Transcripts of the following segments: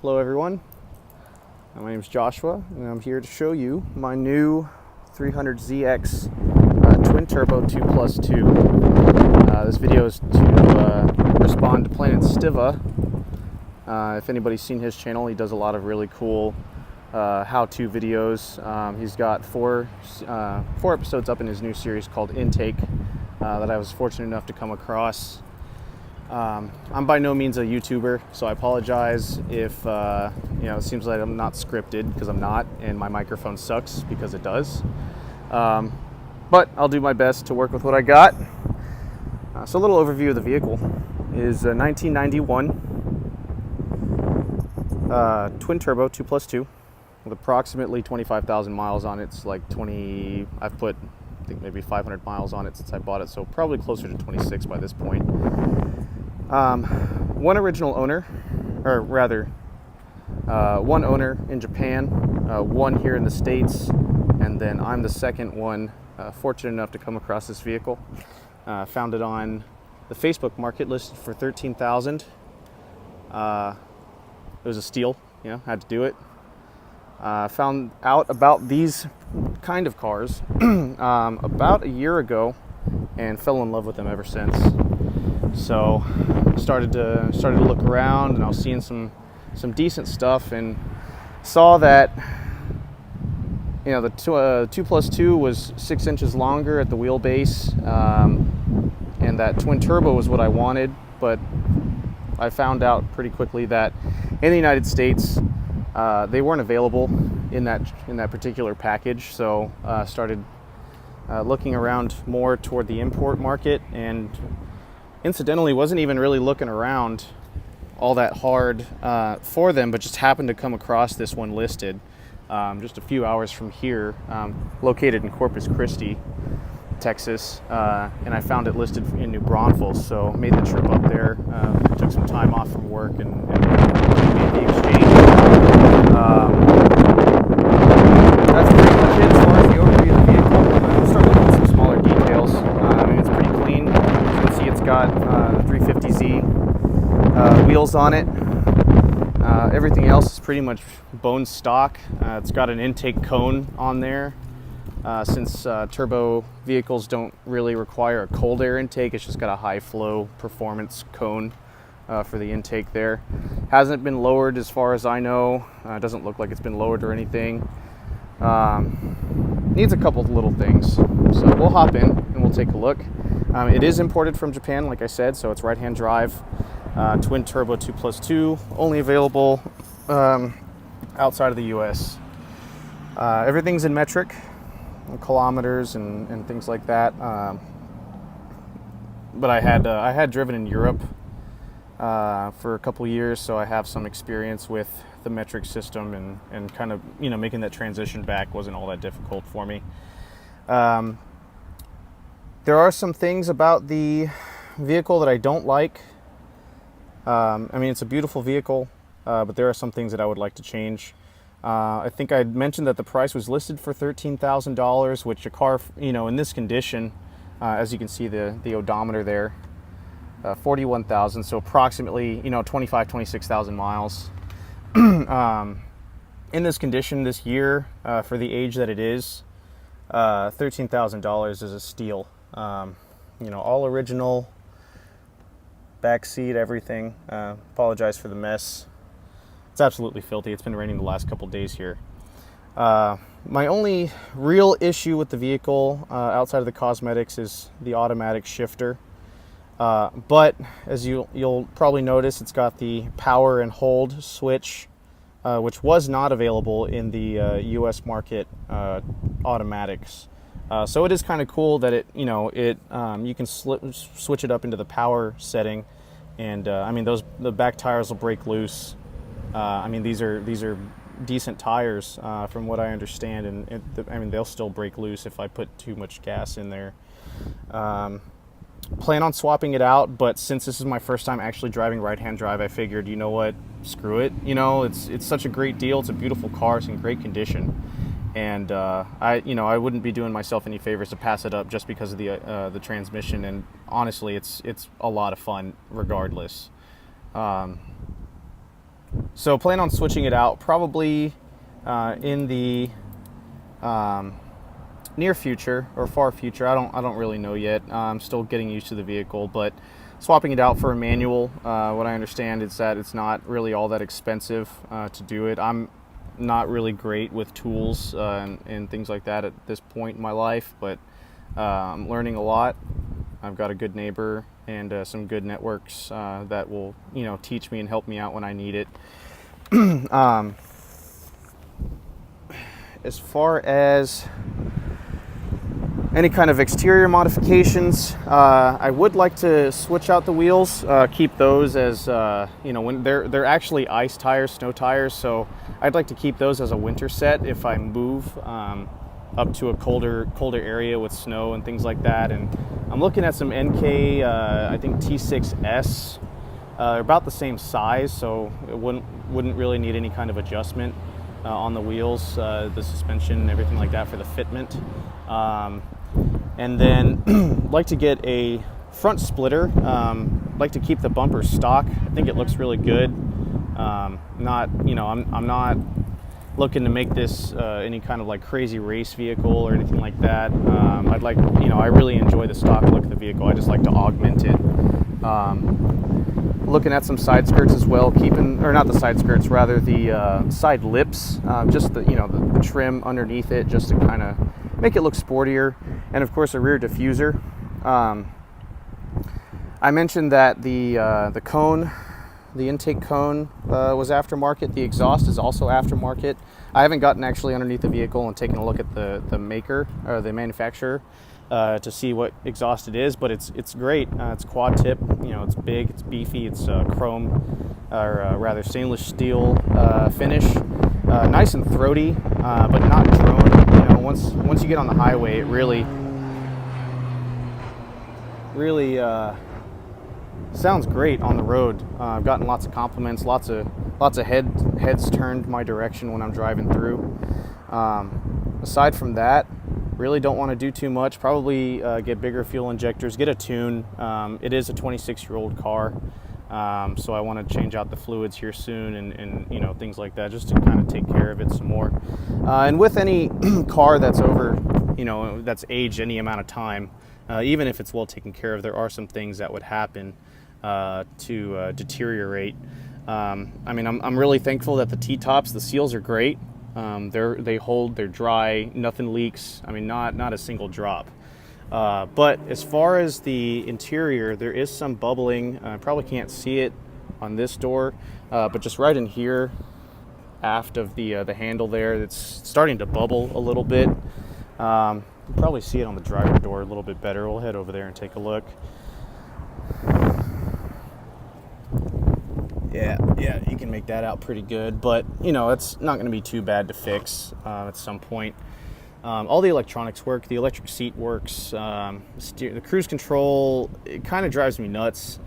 Hello everyone, my name is Joshua and I'm here to show you my new 300ZX twin turbo 2+2. This video is to respond to Planet Stiva. If anybody's seen his channel, he does a lot of really cool how-to videos. He's got four episodes up in his new series called Intake that I was fortunate enough to come across. I'm by no means a YouTuber, so I apologize if it seems like I'm not scripted, because I'm not, and my microphone sucks, because it does. But I'll do my best to work with what I got. So a little overview of the vehicle is a 1991 twin turbo 2+2 with approximately 25,000 miles on it. It's like 20. I've put I think maybe 500 miles on it since I bought it, so probably closer to 26 by this point. One original owner, or rather, one owner in Japan, one here in the States, and then I'm the second one fortunate enough to come across this vehicle. Found it on the Facebook market, listed for $13,000. It was a steal, had to do it. Found out about these kind of cars about a year ago and fell in love with them ever since. So started to look around, and I was seeing some decent stuff, and saw that the 2+2 was 6 inches longer at the wheelbase, and that twin turbo was what I wanted. But I found out pretty quickly that in the United States they weren't available in that particular package. So started looking around more toward the import market, and incidentally wasn't even really looking around all that hard for them, but just happened to come across this one listed just a few hours from here, located in Corpus Christi, Texas, and I found it listed in New Braunfels, so made the trip up there, took some time off from work and made the exchange. That's pretty much it as far as the overview of the vehicle. We'll start looking at some smaller details. It's pretty clean. As you can see, it's got 350Z wheels on it. Everything else is pretty much bone stock. It's got an intake cone on there. Since turbo vehicles don't really require a cold air intake, it's just got a high flow performance cone for the intake there. Hasn't been lowered as far as I know. Doesn't look like it's been lowered or anything. Needs a couple little things. So we'll hop in and we'll take a look. It is imported from Japan, like I said, so it's right-hand drive, twin turbo 2+2, only available outside of the US. Everything's in metric, kilometers and things like that. But I had driven in Europe for a couple years, so I have some experience with the metric system, and kind of making that transition back wasn't all that difficult for me. There are some things about the vehicle that I don't like. It's a beautiful vehicle, but there are some things that I would like to change. I think I mentioned that the price was listed for $13,000, which a car, in this condition, as you can see the odometer there, 41,000, so approximately 26,000 miles. In this condition this year, for the age that it is, $13,000 is a steal. All original, back seat, everything. Apologize for the mess. It's absolutely filthy. It's been raining the last couple days here. My only real issue with the vehicle, outside of the cosmetics, is the automatic shifter. But as you'll probably notice, it's got the power and hold switch, which was not available in the US market automatics. So it is kind of cool that you can switch it up into the power setting, and the back tires will break loose. These are decent tires from what I understand, and they'll still break loose if I put too much gas in there. Plan on swapping it out, but since this is my first time actually driving right-hand drive, I figured, you know what, screw it. It's such a great deal. It's a beautiful car. It's in great condition, and I wouldn't be doing myself any favors to pass it up just because of the transmission. And honestly, it's a lot of fun regardless. So plan on switching it out probably in the near future or far future. I don't really know yet. I'm still getting used to the vehicle, but swapping it out for a manual, what I understand is that it's not really all that expensive to do it. I'm not really great with tools and things like that at this point in my life, but I'm learning a lot. I've got a good neighbor and some good networks that will, teach me and help me out when I need it. As far as any kind of exterior modifications, I would like to switch out the wheels, keep those as when they're actually ice tires, snow tires, so I'd like to keep those as a winter set if I move up to a colder area with snow and things like that. And I'm looking at some NK, I think T6S. They're about the same size, so it wouldn't really need any kind of adjustment on the wheels, the suspension, everything like that for the fitment. And then like to get a front splitter. Like to keep the bumper stock. I think it looks really good. I'm not looking to make this any kind of like crazy race vehicle or anything like that. I'd like, I really enjoy the stock look of the vehicle. I just like to augment it. Looking at some side skirts as well, not the side skirts, rather the side lips, just the trim underneath it, just to kind of make it look sportier, and of course a rear diffuser. I mentioned that the cone, the intake cone was aftermarket. The exhaust is also aftermarket. I haven't gotten actually underneath the vehicle and taken a look at the maker or the manufacturer to see what exhaust it is, but it's great. It's quad tip, it's big, it's beefy, it's chrome or rather stainless steel finish, nice and throaty, but not drone. Once you get on the highway, it really sounds great on the road. I've gotten lots of compliments, lots of heads turned my direction when I'm driving through. Aside from that, really don't want to do too much. Probably get bigger fuel injectors, get a tune. It is a 26-year-old car, so I want to change out the fluids here soon and things like that, just to kind of take care of it some more. And with any car that's over, that's aged any amount of time, even if it's well taken care of, there are some things that would happen to deteriorate. I'm really thankful that the T-tops, the seals are great. They hold, they're dry, nothing leaks. Not a single drop. But as far as the interior, there is some bubbling. I probably can't see it on this door, but just right in here, aft of the handle there, it's starting to bubble a little bit. You can probably see it on the driver door a little bit better. We'll head over there and take a look. Yeah, you can make that out pretty good, but it's not going to be too bad to fix at some point. All the electronics work. The electric seat works. The cruise control, it kind of drives me nuts.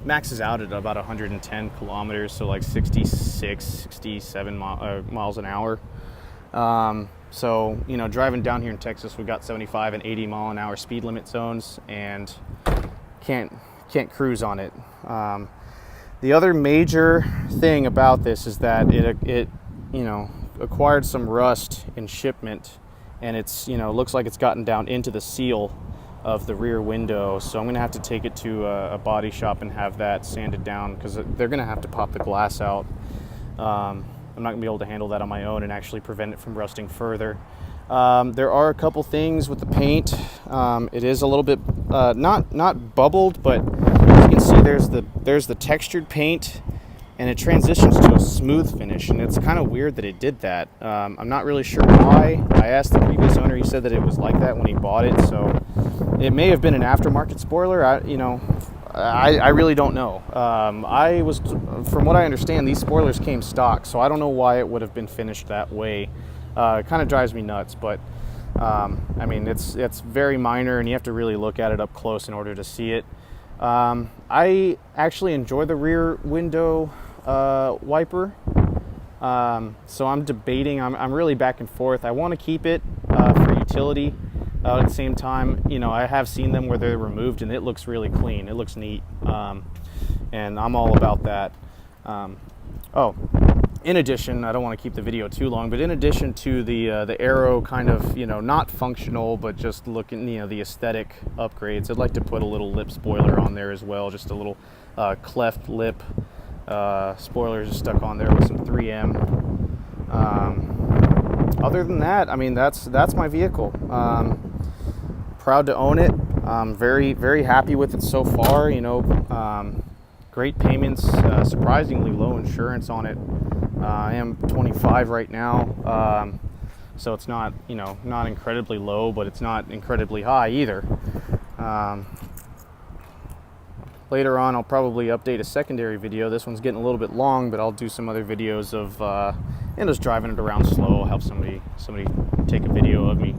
Maxes out at about 110 kilometers, so like 66, 67 miles an hour. So driving down here in Texas, we've got 75 and 80 mile an hour speed limit zones, and can't cruise on it. The other major thing about this is that it acquired some rust in shipment, and it's looks like it's gotten down into the seal of the rear window. So I'm gonna have to take it to a body shop and have that sanded down, because they're gonna have to pop the glass out. I'm not gonna be able to handle that on my own and actually prevent it from rusting further. There are a couple things with the paint. It is a little bit not bubbled, but as you can see, there's the textured paint, and it transitions to a smooth finish, and it's kind of weird that it did that. I'm not really sure why. I asked the previous owner. He said that it was like that when he bought it, so it may have been an aftermarket spoiler. I really don't know. From what I understand, these spoilers came stock, so I don't know why it would have been finished that way. It kind of drives me nuts, but it's very minor, and you have to really look at it up close in order to see it. I actually enjoy the rear window wiper, so I'm debating. I'm really back and forth. I want to keep it for utility. At the same time, I have seen them where they're removed, and it looks really clean. It looks neat, and I'm all about that. Oh, in addition, I don't want to keep the video too long, but in addition to the aero kind of, you know, not functional, but just looking, you know, the aesthetic upgrades, I'd like to put a little lip spoiler on there as well, just a little cleft lip spoiler just stuck on there with some 3M. Other than that, I mean, that's my vehicle. Proud to own it. Very, very happy with it so far. You know, great payments, surprisingly low insurance on it. I am 25 right now, so it's not, you know, not incredibly low, but it's not incredibly high either. Later on, I'll probably update a secondary video. This one's getting a little bit long, but I'll do some other videos of and just driving it around slow. I'll have somebody take a video of me,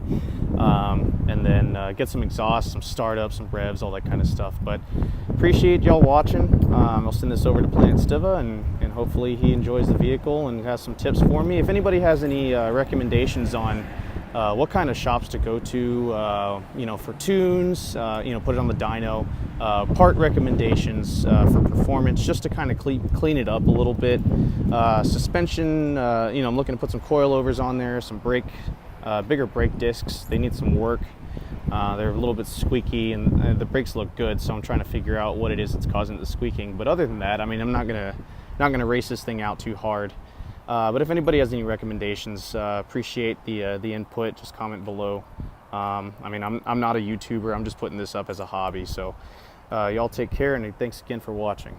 and then get some exhaust, some startup, some revs, all that kind of stuff. But appreciate y'all watching. I'll send this over to Planet Stiva, and hopefully he enjoys the vehicle and has some tips for me. If anybody has any recommendations on what kind of shops to go to, you know, for tunes, you know, put it on the dyno, part recommendations for performance, just to kind of clean it up a little bit. Suspension, you know, I'm looking to put some coilovers on there, some bigger brake discs. They need some work. They're a little bit squeaky, and the brakes look good, so I'm trying to figure out what it is that's causing the squeaking. But other than that, I mean, I'm not gonna race this thing out too hard. But if anybody has any recommendations, appreciate the input. Just comment below. I mean, I'm not a YouTuber. I'm just putting this up as a hobby. So y'all take care, and thanks again for watching.